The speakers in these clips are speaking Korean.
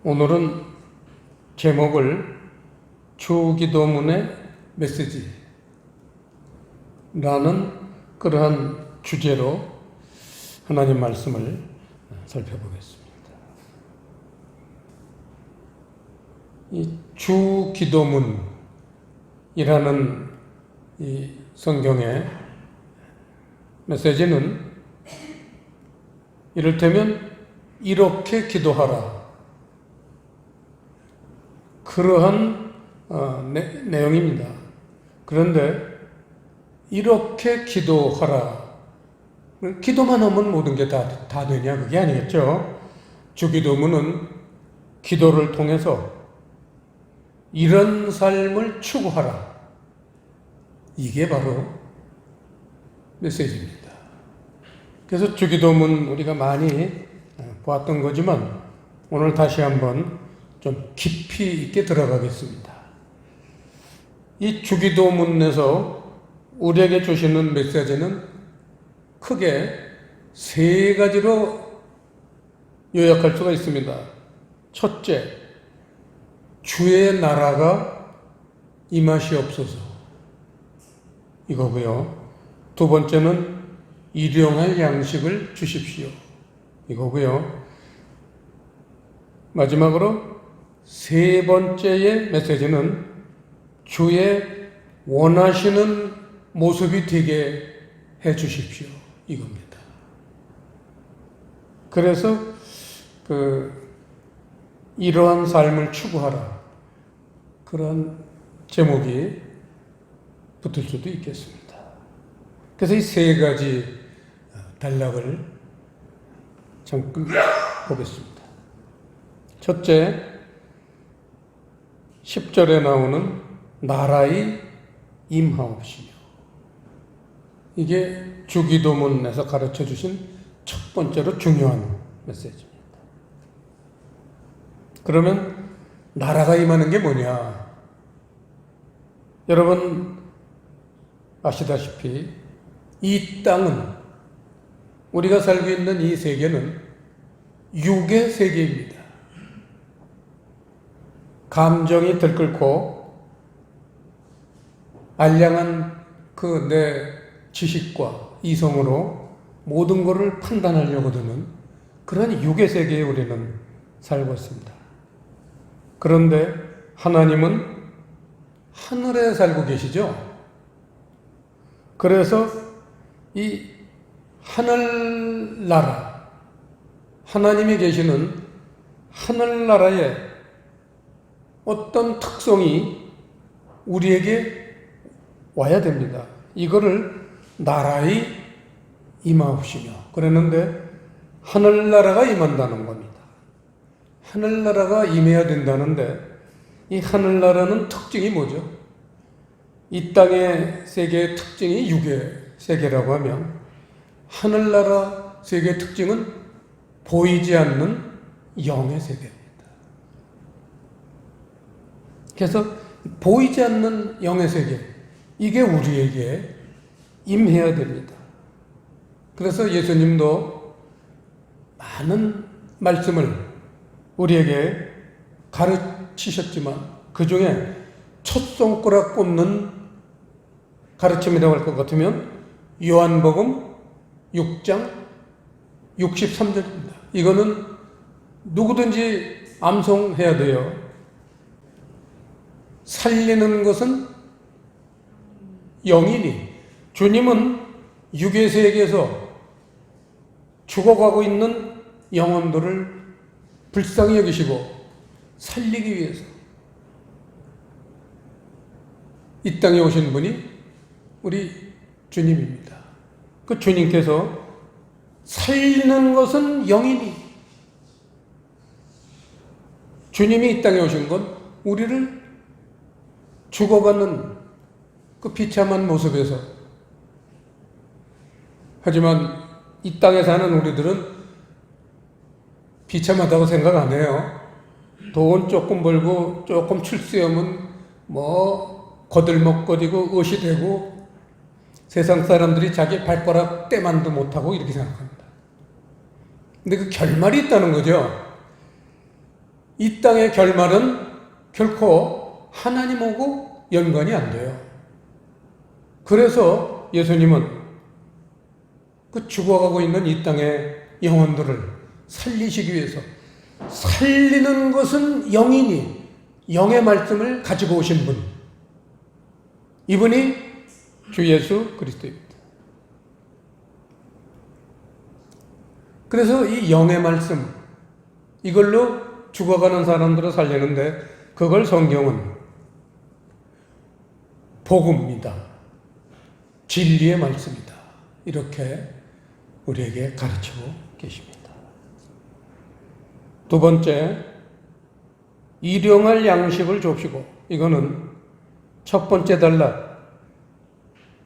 오늘은 제목을 주기도문의 메시지라는 그러한 주제로 하나님 말씀을 살펴보겠습니다. 이 주기도문이라는 이 성경의 메시지는 이를테면 이렇게 기도하라, 그러한 내용입니다. 그런데 이렇게 기도하라, 기도만 하면 모든 게 다 되냐? 그게 아니겠죠. 주기도문은 기도를 통해서 이런 삶을 추구하라, 이게 바로 메시지입니다. 그래서 주기도문 우리가 많이 보았던 거지만 오늘 다시 한번 좀 깊이 있게 들어가겠습니다. 이 주기도문에서 우리에게 주시는 메시지는 크게 세 가지로 요약할 수가 있습니다. 첫째, 주의 나라가 임하시옵소서, 이거고요. 두 번째는 일용할 양식을 주십시오, 이거고요. 마지막으로 세 번째의 메시지는 주의 원하시는 모습이 되게 해 주십시오, 이겁니다. 그래서 이러한 삶을 추구하라, 그런 제목이 붙을 수도 있겠습니다. 그래서 이 세 가지 단락을 잠깐 보겠습니다. 첫째, 10절에 나오는 나라의 임하옵시며, 이게 주기도문에서 가르쳐 주신 첫 번째로 중요한 메시지입니다. 그러면 나라가 임하는 게 뭐냐? 여러분 아시다시피 이 땅은, 우리가 살고 있는 이 세계는 육의 세계입니다. 감정이 들끓고 알량한 내 지식과 이성으로 모든 것을 판단하려고 드는 그런 육의 세계에 우리는 살고 있습니다. 그런데 하나님은 하늘에 살고 계시죠. 그래서 이 하늘나라, 하나님이 계시는 하늘나라에 어떤 특성이 우리에게 와야 됩니다. 이거를 나라의 임하옵시며 그랬는데, 하늘나라가 임한다는 겁니다. 하늘나라가 임해야 된다는데, 이 하늘나라는 특징이 뭐죠? 이 땅의 세계의 특징이 육의 세계라고 하면, 하늘나라 세계의 특징은 보이지 않는 영의 세계입니다. 그래서 보이지 않는 영의 세계, 이게 우리에게 임해야 됩니다. 그래서 예수님도 많은 말씀을 우리에게 가르치셨지만 그 중에 첫 손가락 꼽는 가르침이라고 할 것 같으면 요한복음 6장 63절입니다. 이거는 누구든지 암송해야 돼요. 살리는 것은 영이니, 주님은 육의 세계에서 죽어가고 있는 영혼들을 불쌍히 여기시고 살리기 위해서 이 땅에 오신 분이 우리 주님입니다. 그 주님께서 살리는 것은 영이니, 주님이 이 땅에 오신 건 우리를 죽어가는 그 비참한 모습에서, 하지만 이 땅에 사는 우리들은 비참하다고 생각 안 해요. 돈 조금 벌고 조금 출세하면 거들먹거리고 의시되고 세상 사람들이 자기 발가락 떼만도 못하고 이렇게 생각합니다. 근데 그 결말이 있다는 거죠. 이 땅의 결말은 결코 하나님하고 연관이 안 돼요. 그래서 예수님은 그 죽어가고 있는 이 땅의 영혼들을 살리시기 위해서, 살리는 것은 영이니 영의 말씀을 가지고 오신 분, 이분이 주 예수 그리스도입니다. 그래서 이 영의 말씀, 이걸로 죽어가는 사람들을 살리는데, 그걸 성경은 복음이다, 진리의 말씀이다, 이렇게 우리에게 가르치고 계십니다. 두 번째, 일용할 양식을 줍시고, 이거는 첫 번째 단락,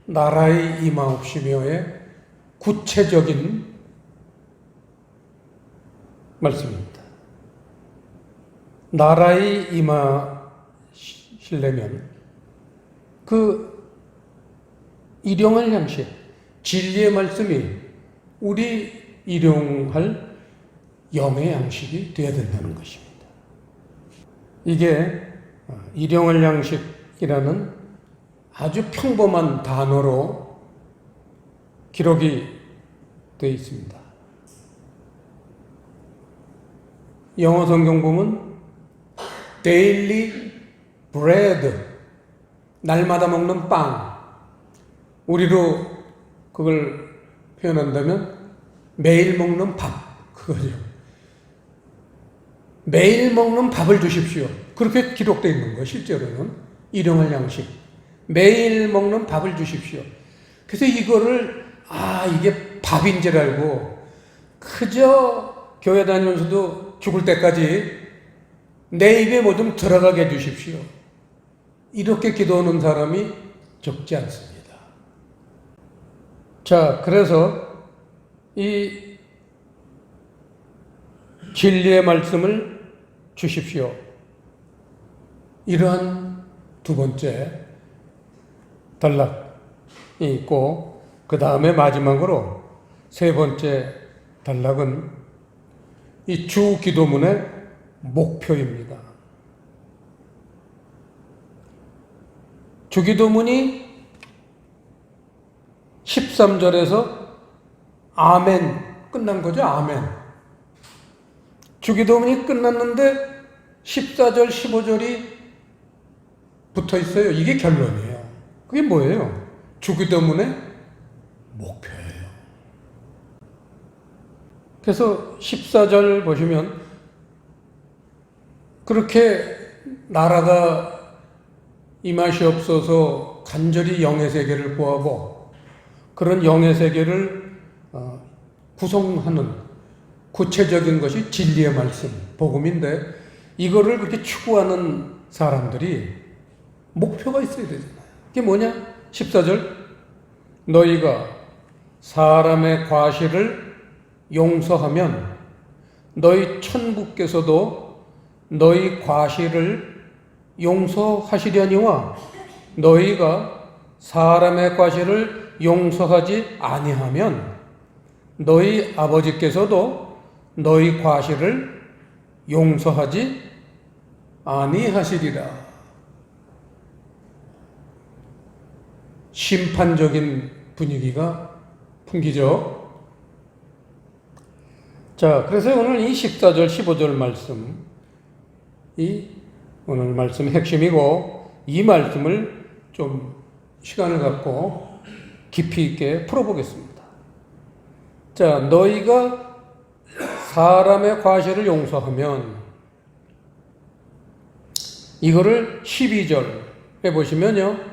나라의 임하옵시며의 구체적인 말씀입니다. 나라의 임하시려면 그 일용할 양식, 진리의 말씀이 우리 일용할 영의 양식이 되어야 된다는 것입니다. 이게 일용할 양식이라는 아주 평범한 단어로 기록이 되어 있습니다. 영어 성경 보면 daily bread, 날마다 먹는 빵, 우리로 그걸 표현한다면 매일 먹는 밥, 그거죠. 매일 먹는 밥을 주십시오. 그렇게 기록되어 있는 거, 실제로는. 일용할 양식. 매일 먹는 밥을 주십시오. 그래서 이거를, 이게 밥인 줄 알고, 그저 교회 다니면서도 죽을 때까지 내 입에 뭐 좀 들어가게 해주십시오, 이렇게 기도하는 사람이 적지 않습니다. 자, 그래서 이 진리의 말씀을 주십시오, 이러한 두 번째 단락이 있고, 그 다음에 마지막으로 세 번째 단락은 이 주 기도문의 목표입니다. 주 기도문이 13절에서 아멘 끝난 거죠. 아멘. 주 기도문이 끝났는데 14절, 15절이 붙어 있어요. 이게 결론이에요. 그게 뭐예요? 주 기도문의 목표예요. 그래서 14절 보시면, 그렇게 나라가 임하시옵소서 간절히 영의 세계를 구하고, 그런 영의 세계를 구성하는 구체적인 것이 진리의 말씀, 복음인데, 이거를 그렇게 추구하는 사람들이 목표가 있어야 되잖아요. 그게 뭐냐? 14절, 너희가 사람의 과실을 용서하면 너희 천부께서도 너희 과실을 용서하시려니와, 너희가 사람의 과실을 용서하지 아니하면 너희 아버지께서도 너희 과실을 용서하지 아니하시리라. 심판적인 분위기가 풍기죠. 자, 그래서 오늘 이 14절, 15절 말씀이 오늘 말씀의 핵심이고, 이 말씀을 좀 시간을 갖고 깊이 있게 풀어보겠습니다. 자, 너희가 사람의 과실을 용서하면, 이거를 12절에 보시면요,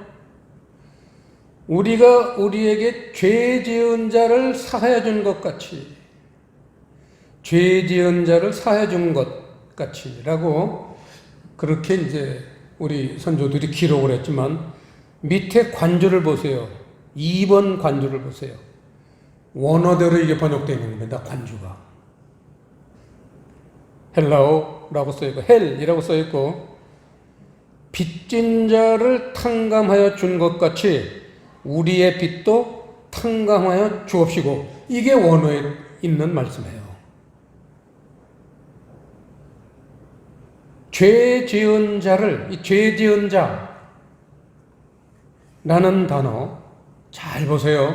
우리가 우리에게 죄 지은 자를 사하여 준 것 같이, 죄 지은 자를 사해 준 것 같이라고, 그렇게 이제 우리 선조들이 기록을 했지만, 밑에 관주를 보세요. 2번 관주를 보세요. 원어대로 이게 번역되어 있는 겁니다. 관주가 헬라어라고 써있고, 헬이라고 써있고, 빚진 자를 탕감하여 준 것 같이 우리의 빚도 탕감하여 주옵시고, 이게 원어에 있는 말씀이에요. 죄 지은 자를, 이 죄 지은 자라는 단어 잘 보세요.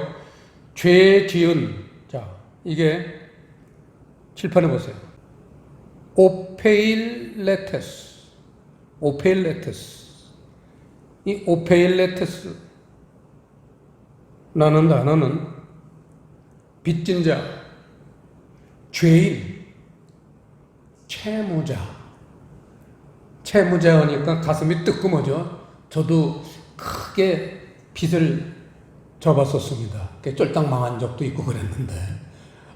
죄 지은 자, 이게 칠판에 보세요. 오페일레테스. 이 오페일레테스라는 단어는 빚진 자, 죄인, 채무자 하니까 가슴이 뜨끔하죠. 저도 크게 빚을 져봤었습니다. 쫄딱 망한 적도 있고 그랬는데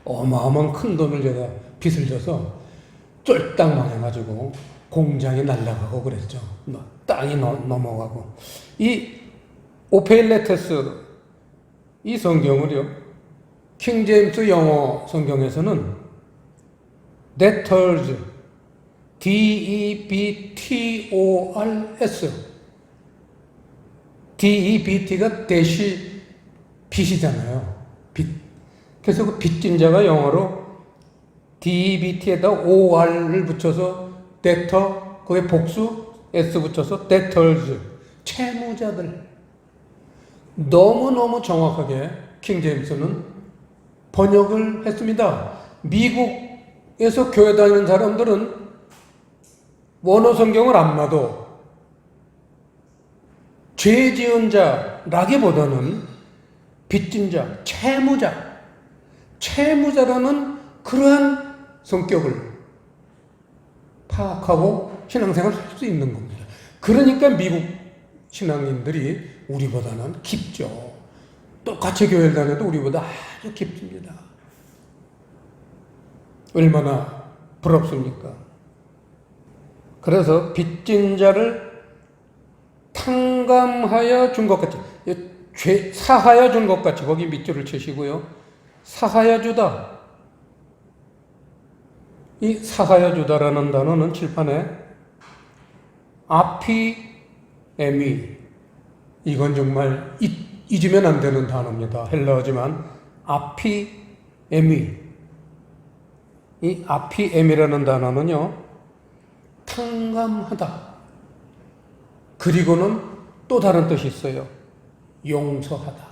어마어마한 큰 돈을 제가 빚을 져서 쫄딱 망해가지고 공장이 날아가고 그랬죠. 땅이 넘어가고. 이 오페일레테스 이 성경을요, 킹제임스 영어 성경에서는 debtors, debtors, debt가 대시 빚이잖아요. 빚. 그래서 그 빚진 자가 영어로 debt에다 or를 붙여서 debtor, 거기에 복수 s 붙여서 debtors, 채무자들. 너무너무 정확하게 킹제임스는 번역을 했습니다. 미국에서 교회 다니는 사람들은 원어 성경을 안 봐도 죄 지은 자라기보다는 빚진 자, 채무자라는 그러한 성격을 파악하고 신앙생활을 할 수 있는 겁니다. 그러니까 미국 신앙인들이 우리보다는 깊죠. 똑같이 교회를 다녀도 우리보다 아주 깊습니다. 얼마나 부럽습니까? 그래서 빚진 자를 탕감하여 준 것 같이, 사하여 준 것 같이, 거기 밑줄을 치시고요. 사하여 주다. 이 사하여 주다라는 단어는 칠판에 아피에미, 이건 정말 잊으면 안 되는 단어입니다. 헬라어지만 아피에미, 이 아피에미라는 단어는요, 탕감하다. 그리고는 또 다른 뜻이 있어요. 용서하다.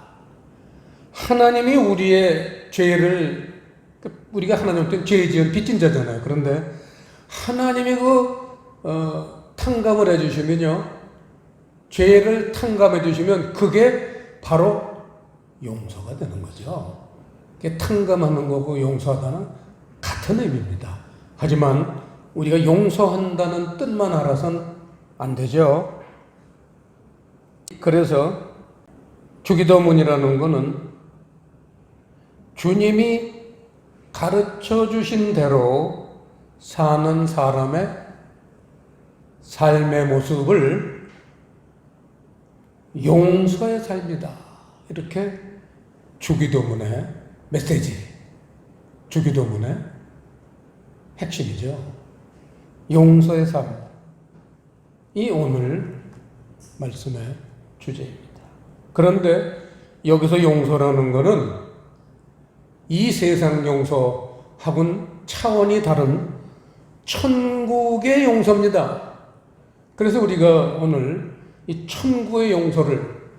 하나님이 우리의 죄를, 우리가 하나님한테 죄 지은 빚진 자잖아요. 그런데 하나님이 탕감을 해주시면요, 죄를 탕감해 주시면 그게 바로 용서가 되는 거죠. 그게 탕감하는 거고 용서하다는 같은 의미입니다. 하지만 우리가 용서한다는 뜻만 알아서는 안 되죠. 그래서 주기도문이라는 거는 주님이 가르쳐 주신 대로 사는 사람의 삶의 모습을 용서의 삶이다. 이렇게 주기도문의 메시지, 주기도문의 핵심이죠. 용서의 삶. 이 오늘 말씀의 주제입니다. 그런데 여기서 용서라는 것은 이 세상 용서하고는 차원이 다른 천국의 용서입니다. 그래서 우리가 오늘 이 천국의 용서를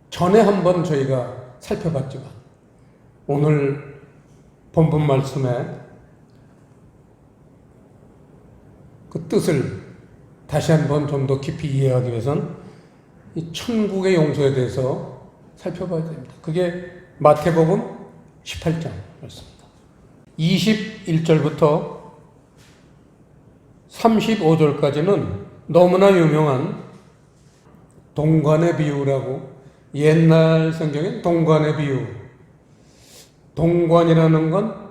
전에 한번 저희가 살펴봤지만 오늘 본문 말씀에 그 뜻을 다시 한번 좀 더 깊이 이해하기 위해서는 이 천국의 용서에 대해서 살펴봐야 됩니다. 그게 마태복음 18장 말씀입니다. 21절부터 35절까지는 너무나 유명한 동관의 비유라고, 옛날 성경엔 동관의 비유. 동관이라는 건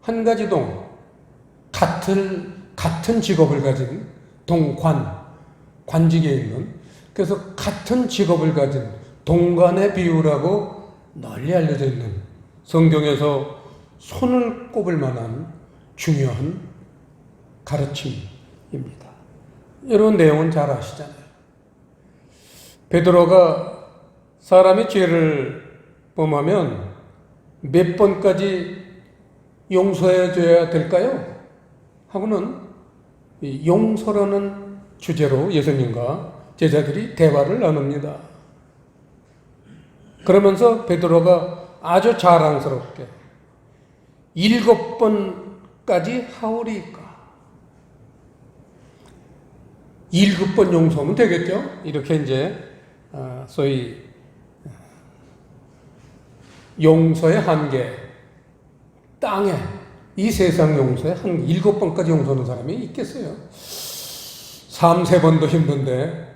한 가지 같은 직업을 가진 관직에 있는, 그래서 같은 직업을 가진 동관의 비유라고 널리 알려져 있는 성경에서 손을 꼽을 만한 중요한 가르침입니다. 여러분 내용은 잘 아시잖아요. 베드로가 사람이 죄를 범하면 몇 번까지 용서해 줘야 될까요? 하고는 이 용서라는 주제로 예수님과 제자들이 대화를 나눕니다. 그러면서 베드로가 아주 자랑스럽게 7번까지 하오리까. 7번 용서하면 되겠죠? 이렇게 이제 소위 용서의 한계, 땅에 이 세상 용서에 한 7번까지 용서하는 사람이 있겠어요? 3-4번도 힘든데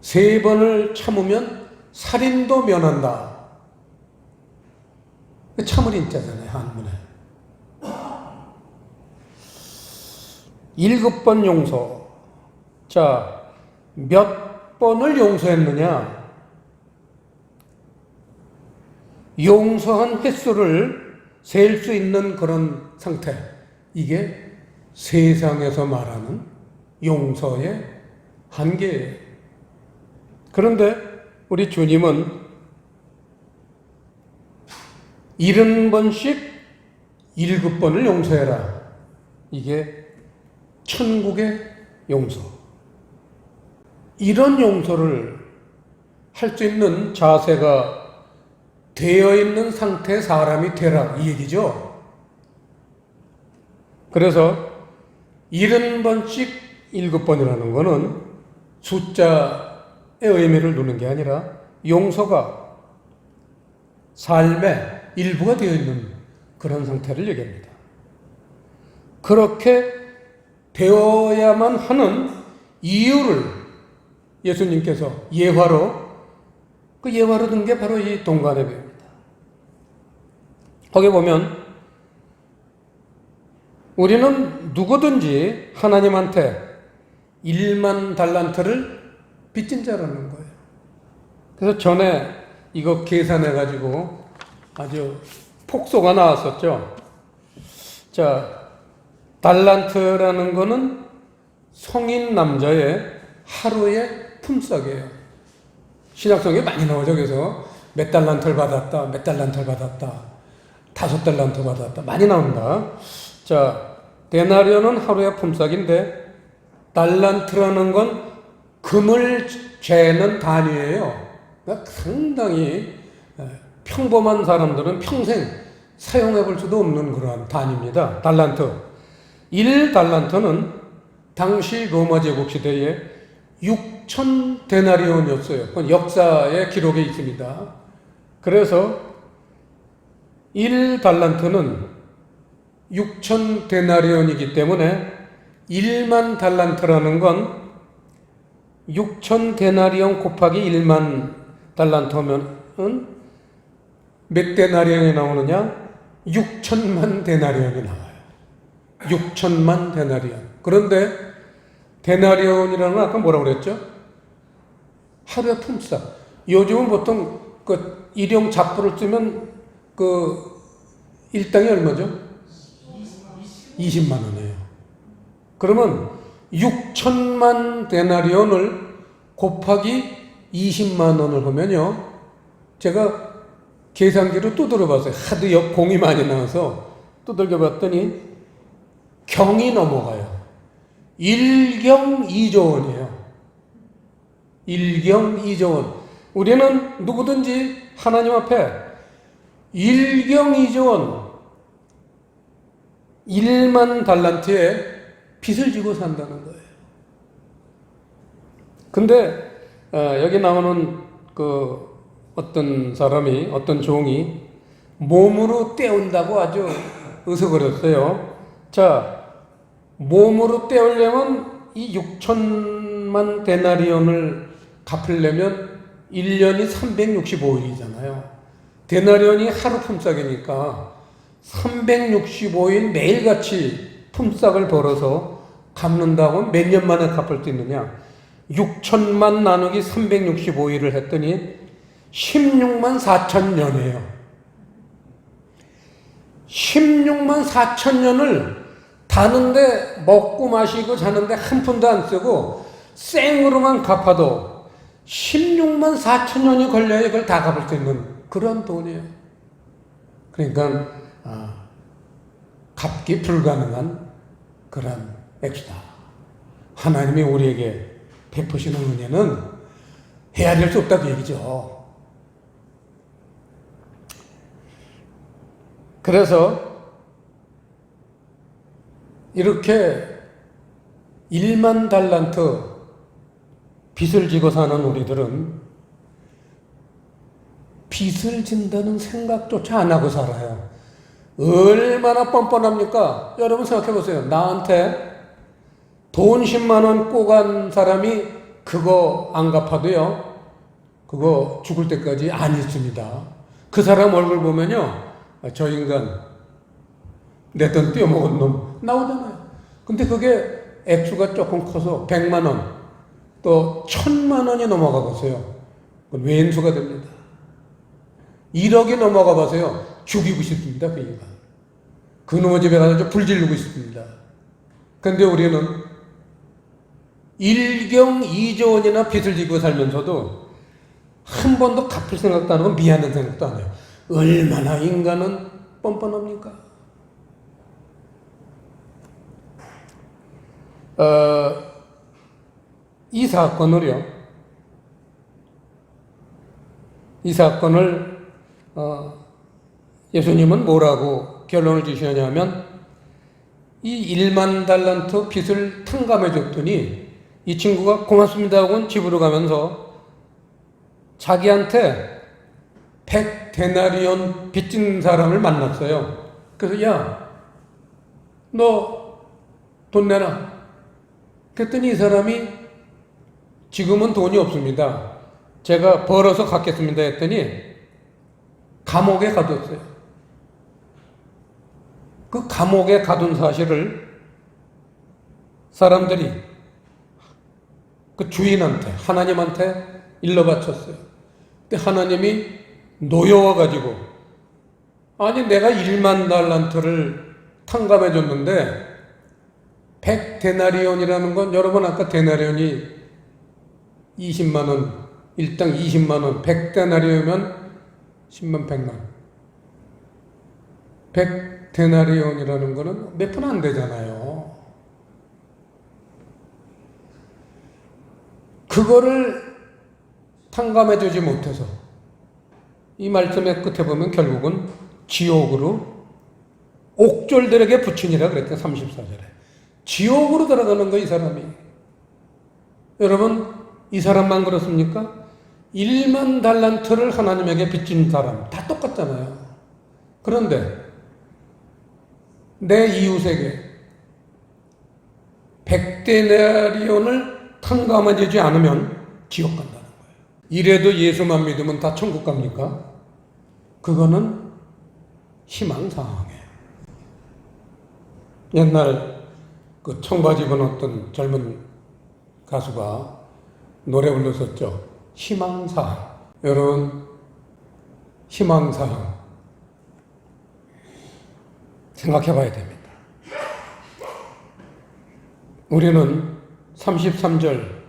3번을 참으면 살인도 면한다. 참을 인자잖아요, 한문에. 7번 용서. 자, 몇 번을 용서했느냐? 용서한 횟수를 셀 수 있는 그런 상태. 이게 세상에서 말하는 용서의 한계예요. 그런데 우리 주님은 70번씩 7번을 용서해라. 이게 천국의 용서. 이런 용서를 할 수 있는 자세가 되어 있는 상태의 사람이 되라. 이 얘기죠. 그래서 70번씩 7번이라는 것은 숫자의 의미를 두는 게 아니라 용서가 삶의 일부가 되어 있는 그런 상태를 얘기합니다. 그렇게 되어야만 하는 이유를 예수님께서 예화로 든 게 바로 이 동관예배입니다. 거기 보면 우리는 누구든지 하나님한테 1만 달란트를 빚진 자라는 거예요. 그래서 전에 이거 계산해가지고 아주 폭소가 나왔었죠. 자, 달란트라는 거는 성인 남자의 하루의 품삯이에요. 신약성에 많이 나오죠. 그래서 몇 달란트를 받았다, 몇 달란트를 받았다, 5달란트 받았다, 많이 나온다. 자, 데나리오는 하루의 품삯인데 달란트라는 건 금을 재는 단위예요. 그러니까 상당히 평범한 사람들은 평생 사용해 볼 수도 없는 그러한 단위입니다. 달란트. 1달란트는 당시 로마 제국 시대에 6천 데나리온이었어요. 그건 역사의 기록에 있습니다. 그래서 1달란트는 6천 데나리온이기 때문에 1만 달란트라는 건 6천 데나리온 곱하기 1만 달란트 하면 몇 데나리온이 나오느냐? 6천만 데나리온이 나와요. 6천만 데나리온. 그런데 데나리온이라는 건 아까 뭐라고 그랬죠? 하루의 품삯. 요즘은 보통 그 일용 잡부를 쓰면 그 일당이 얼마죠? 20만 원이에요. 그러면 6천만 데나리온을 곱하기 20만 원을 하면요. 제가 계산기로 두드려 봤어요. 하도 공이 많이 나와서 두들겨 봤더니 경이 넘어가요. 1경 2조 원이에요. 1경 2조 원. 우리는 누구든지 하나님 앞에 1경 2조 원, 1만 달란트에 빚을 지고 산다는 거예요. 근데 여기 나오는 그 어떤 사람이, 어떤 종이 몸으로 떼운다고 아주 으석거렸어요. 자, 몸으로 떼우려면 이 6천만 데나리온을 갚으려면 1년이 365일이잖아요. 데나리온이 하루 품삯이니까 365일 매일같이 품삯을 벌어서 갚는다고 몇 년 만에 갚을 수 있느냐? 6천만 나누기 365일을 했더니 16만 4천 년이에요. 16만 4천 년을 다는데 먹고 마시고 자는데 한 푼도 안 쓰고 생으로만 갚아도 16만 4천 년이 걸려야 이걸 다 갚을 수 있는 그런 돈이에요. 그러니까 갚기 불가능한 그런 액수다. 하나님이 우리에게 베푸시는 은혜는 헤아릴 수 없다고 얘기죠. 그래서 이렇게 1만 달란트 빚을 지고 사는 우리들은 빚을 진다는 생각조차 안 하고 살아요. 얼마나 뻔뻔합니까? 여러분 생각해 보세요. 나한테 돈 10만 원 꼬간 사람이 그거 안 갚아도요, 그거 죽을 때까지 안 잊습니다. 그 사람 얼굴 보면요, 저 인간 내 돈 떼어먹은 놈 나오잖아요. 근데 그게 액수가 조금 커서 100만 원, 또 1000만 원이 넘어가 보세요. 그건 왼수가 됩니다. 1억이 넘어가 보세요. 죽이고 싶습니다, 그 인간. 그 놈의 집에 가서 불 지르고 싶습니다. 근데 우리는 1경 2조 원이나 빚을 지고 살면서도 한 번도 갚을 생각도 안 하고 미안한 생각도 안 해요. 얼마나 인간은 뻔뻔합니까? 이 사건을 예수님은 뭐라고 결론을 지시냐면, 이 1만 달란트 빚을 탕감해 줬더니 이 친구가 고맙습니다 하고는 집으로 가면서 자기한테 100데나리온 빚진 사람을 만났어요. 그래서 야, 너 돈 내놔. 그랬더니 이 사람이 지금은 돈이 없습니다. 제가 벌어서 갚겠습니다 했더니 감옥에 가뒀어요. 그 감옥에 가둔 사실을 사람들이 그 주인한테, 하나님한테 일러 바쳤어요. 근데 하나님이 노여워가지고, 아니 내가 1만 달란트를 탕감해 줬는데 100데나리온이라는 건, 여러분 아까 데나리온이 20만 원, 일당 20만 원, 100데나리온이면 10만 100만. 100데나리온이라는 거는 몇 푼 안 되잖아요. 그거를 탕감해 주지 못해서 이 말씀의 끝에 보면 결국은 지옥으로 옥졸들에게 부친이라 그랬죠. 34절에. 지옥으로 들어가는 거, 이 사람이. 여러분, 이 사람만 그렇습니까? 1만 달란트를 하나님에게 빚진 사람 다 똑같잖아요. 그런데 내 이웃에게 100데나리온을 탕감해 주지 않으면 지옥 간다는 거예요. 이래도 예수만 믿으면 다 천국 갑니까? 그거는 희망사항이에요. 옛날 그 청바지 입은 어떤 젊은 가수가 노래 불렀었죠. 희망사항. 여러분, 희망사항 생각해 봐야 됩니다. 우리는 33절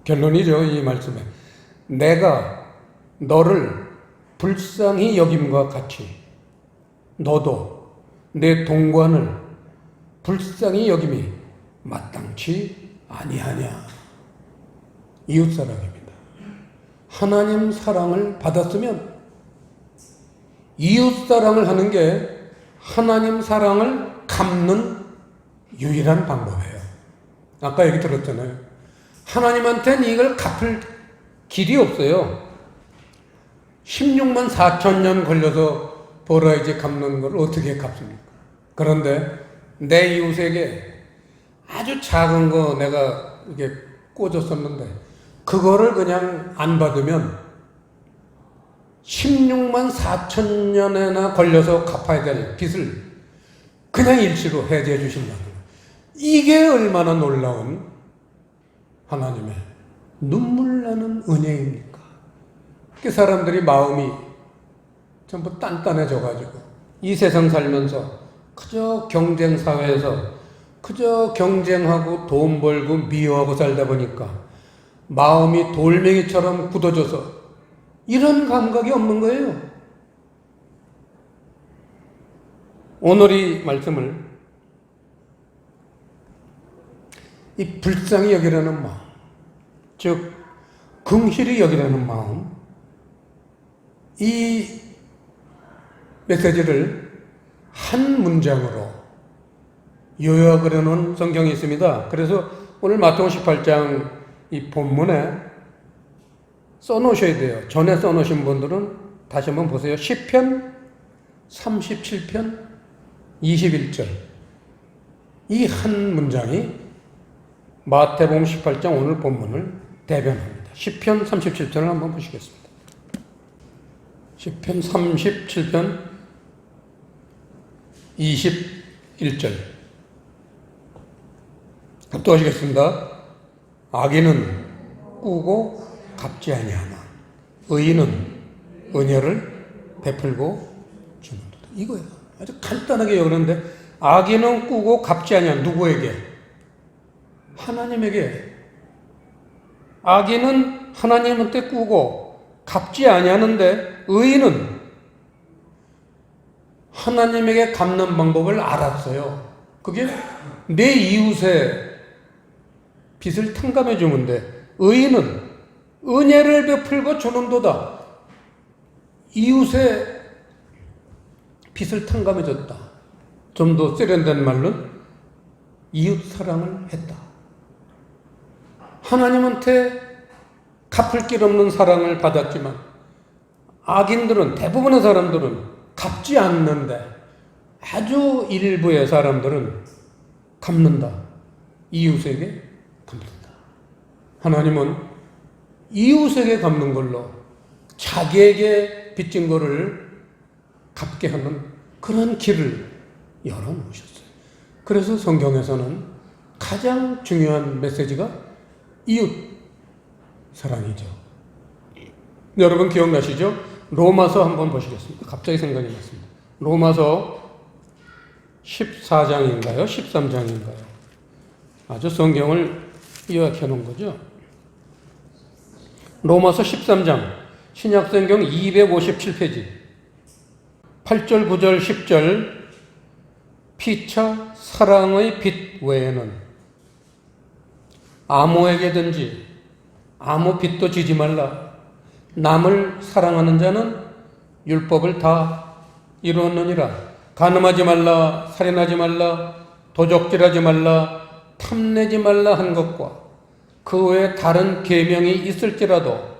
결론이죠, 이 말씀에. 내가 너를 불쌍히 여김과 같이 너도 내 동관을 불쌍히 여김이 마땅치 아니하냐. 이웃사랑입니다. 하나님 사랑을 받았으면 이웃사랑을 하는 게 하나님 사랑을 갚는 유일한 방법이에요. 아까 얘기 들었잖아요. 하나님한테는 이걸 갚을 길이 없어요. 16만 4천 년 걸려서 벌어야지 갚는 걸 어떻게 갚습니까? 그런데 내 이웃에게 아주 작은 거 내가 이게 꽂았었는데 그거를 그냥 안 받으면 16만 4천 년이나 걸려서 갚아야 될 빚을 그냥 일시로 해제해 주신다는 거예요. 이게 얼마나 놀라운 하나님의 눈물 나는 은혜입니까? 그 사람들이 마음이 전부 단단해져가지고 이 세상 살면서 그저 경쟁 사회에서 그저 경쟁하고 돈 벌고 미워하고 살다 보니까 마음이 돌멩이처럼 굳어져서 이런 감각이 없는 거예요. 오늘 이 말씀을 이 불쌍히 여기라는 마음, 즉 긍휼히 여기라는 마음, 이 메시지를 한 문장으로 요약을 해놓은 성경이 있습니다. 그래서 오늘 마태복음 18장 이 본문에 써놓으셔야 돼요. 전에 써놓으신 분들은 다시 한번 보세요. 시편 37편 21절. 이 한 문장이 마태복음 18장 오늘 본문을 대변합니다. 시편 37편을 한번 보시겠습니다. 시편 37편 21절. 합독하시겠습니다. 악인은 꾸고 갚지 아니하나 의인은 은혜를 베풀고 주는도다. 이거예요. 아주 간단하게 여기는데 악인은 꾸고 갚지 아니하나 누구에게? 하나님에게. 악인은 하나님한테 꾸고 갚지 아니하는데 의인은 하나님에게 갚는 방법을 알았어요. 그게 내 이웃의 빚을 탕감해 주면 돼. 의인은 은혜를 베풀고 주는도다. 이웃의 빚을 탕감해 줬다. 좀 더 세련된 말로는 이웃 사랑을 했다. 하나님한테 갚을 길 없는 사랑을 받았지만 악인들은, 대부분의 사람들은 갚지 않는데 아주 일부의 사람들은 갚는다. 이웃에게 갚는다. 하나님은 이웃에게 갚는 걸로 자기에게 빚진 거를 갚게 하는 그런 길을 열어놓으셨어요. 그래서 성경에서는 가장 중요한 메시지가 이웃 사랑이죠. 여러분 기억나시죠? 로마서 한번 보시겠습니다. 갑자기 생각이 났습니다. 로마서 14장인가요? 13장인가요? 아주 성경을 요약해 놓은 거죠. 로마서 13장, 신약성경 257페이지, 8절, 9절, 10절, 피차 사랑의 빛 외에는 아무에게든지 아무 빚도 지지 말라. 남을 사랑하는 자는 율법을 다 이루었느니라. 간음하지 말라, 살인하지 말라, 도적질하지 말라, 탐내지 말라 한 것과 그 외에 다른 계명이 있을지라도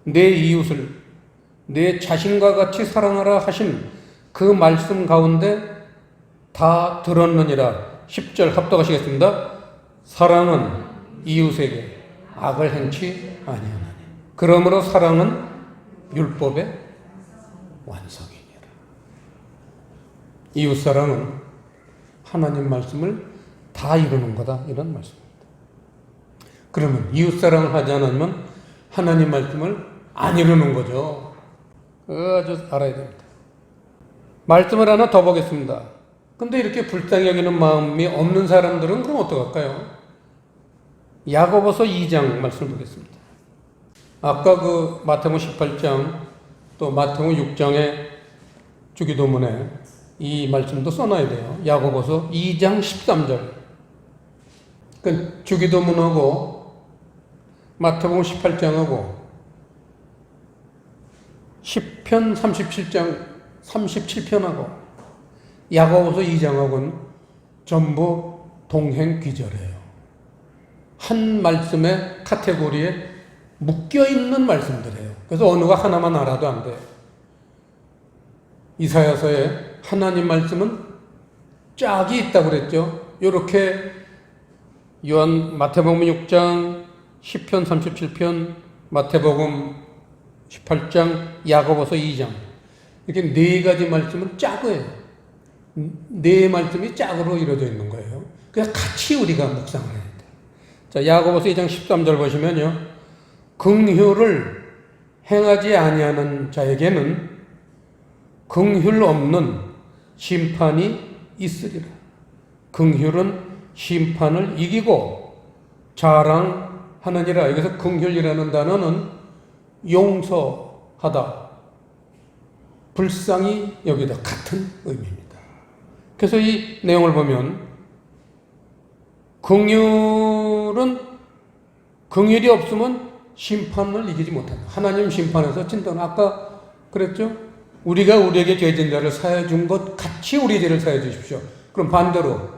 내 이웃을 내 자신과 같이 사랑하라 하신 그 말씀 가운데 다 들었느니라. 10절 합독하시겠습니다. 사랑은 이웃에게 악을 행치 아니하나니 그러므로 사랑은 율법의 완성이니라. 이웃사랑은 하나님 말씀을 다 이루는 거다, 이런 말씀입니다. 그러면 이웃사랑을 하지 않으면 하나님 말씀을 안 이루는 거죠. 아주 알아야 됩니다. 말씀을 하나 더 보겠습니다. 근데 이렇게 불쌍히 여기는 마음이 없는 사람들은 그럼 어떡할까요? 야고보서 2장 말씀을 보겠습니다. 아까 그 마태복음 18장 또 마태복음 6장의 주기도문에 이 말씀도 써놔야 돼요. 야고보서 2장 13절. 그 주기도문하고 마태복음 18장하고 시편 37편하고 야고보서 2장하고는 전부 동행 귀절해요. 한 말씀의 카테고리에 묶여있는 말씀들이에요. 그래서 어느가 하나만 알아도 안 돼요. 이사야서에 하나님 말씀은 짝이 있다고 그랬죠. 이렇게 마태복음 6장, 시편 37편, 마태복음 18장, 야고보서 2장 이렇게 네 가지 말씀은 짝이에요. 네 말씀이 짝으로 이루어져 있는 거예요. 그래서 같이 우리가 묵상을 해야 돼요. 자, 야고보서 2장 13절 보시면요. 긍휼을 행하지 아니하는 자에게는 긍휼 없는 심판이 있으리라. 긍휼은 심판을 이기고 자랑하느니라. 여기서 긍휼이라는 단어는 용서하다, 불쌍히 여기다 같은 의미입니다. 그래서 이 내용을 보면 긍휼이 없으면 심판을 이기지 못한다. 하나님 심판에서 진단. 아까 그랬죠? 우리가 우리에게 죄진 자를 사해 준 것 같이 우리 죄를 사해 주십시오. 그럼 반대로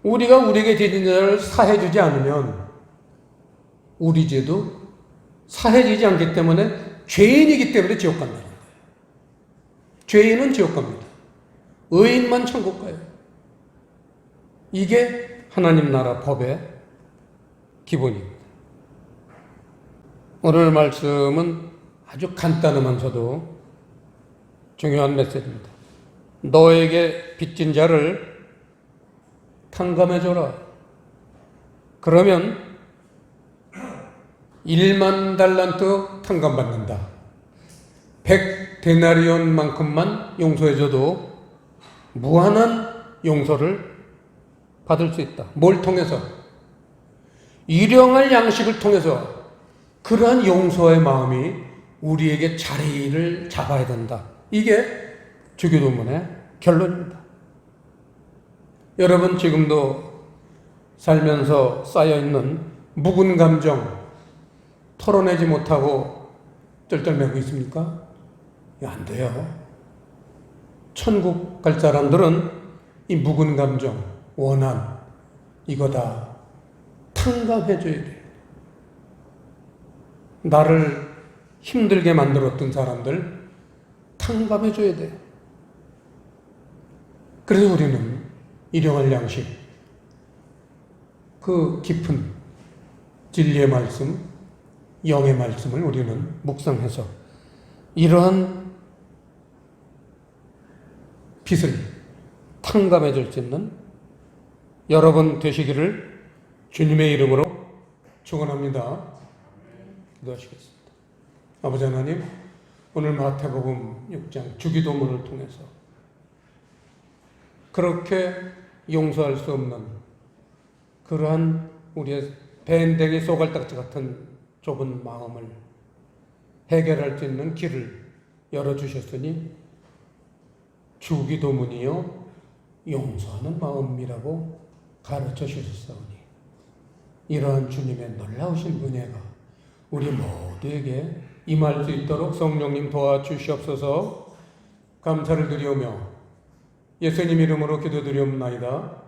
우리가 우리에게 죄진 자를 사해 주지 않으면 우리 죄도 사해지지 않기 때문에 죄인이기 때문에 지옥 간다는 거예요. 죄인은 지옥 갑니다. 의인만 천국 가요. 이게 하나님 나라 법의 기본입니다. 오늘 말씀은 아주 간단하면서도 중요한 메시지입니다. 너에게 빚진 자를 탕감해줘라. 그러면 1만 달란트 탕감받는다. 100데나리온만큼만 용서해줘도 무한한 용서를 받을 수 있다. 뭘 통해서? 일용할 양식을 통해서 그러한 용서의 마음이 우리에게 자리를 잡아야 된다. 이게 주기도문의 결론입니다. 여러분 지금도 살면서 쌓여있는 묵은 감정 털어내지 못하고 쩔쩔매고 있습니까? 안 돼요. 천국 갈 사람들은 이 묵은 감정, 원한 이거 다 탕감해줘야 돼요. 나를 힘들게 만들었던 사람들 탕감해줘야 돼요. 그래서 우리는 일용할 양식, 그 깊은 진리의 말씀, 영의 말씀을 우리는 묵상해서 이러한 빚을 탕감해 줄 수 있는 여러분 되시기를 주님의 이름으로 축원합니다. 기도하시겠습니다. 아버지 하나님, 오늘 마태복음 6장 주기도문을 통해서 그렇게 용서할 수 없는 그러한 우리의 밴댕이 쏘갈딱지 같은 좁은 마음을 해결할 수 있는 길을 열어주셨으니 주기도문이요 용서하는 마음이라고 가르쳐 주셨사오니 이러한 주님의 놀라우신 은혜가 우리 모두에게 임할 수 있도록 성령님 도와주시옵소서. 감사를 드리오며 예수님 이름으로 기도드리옵나이다.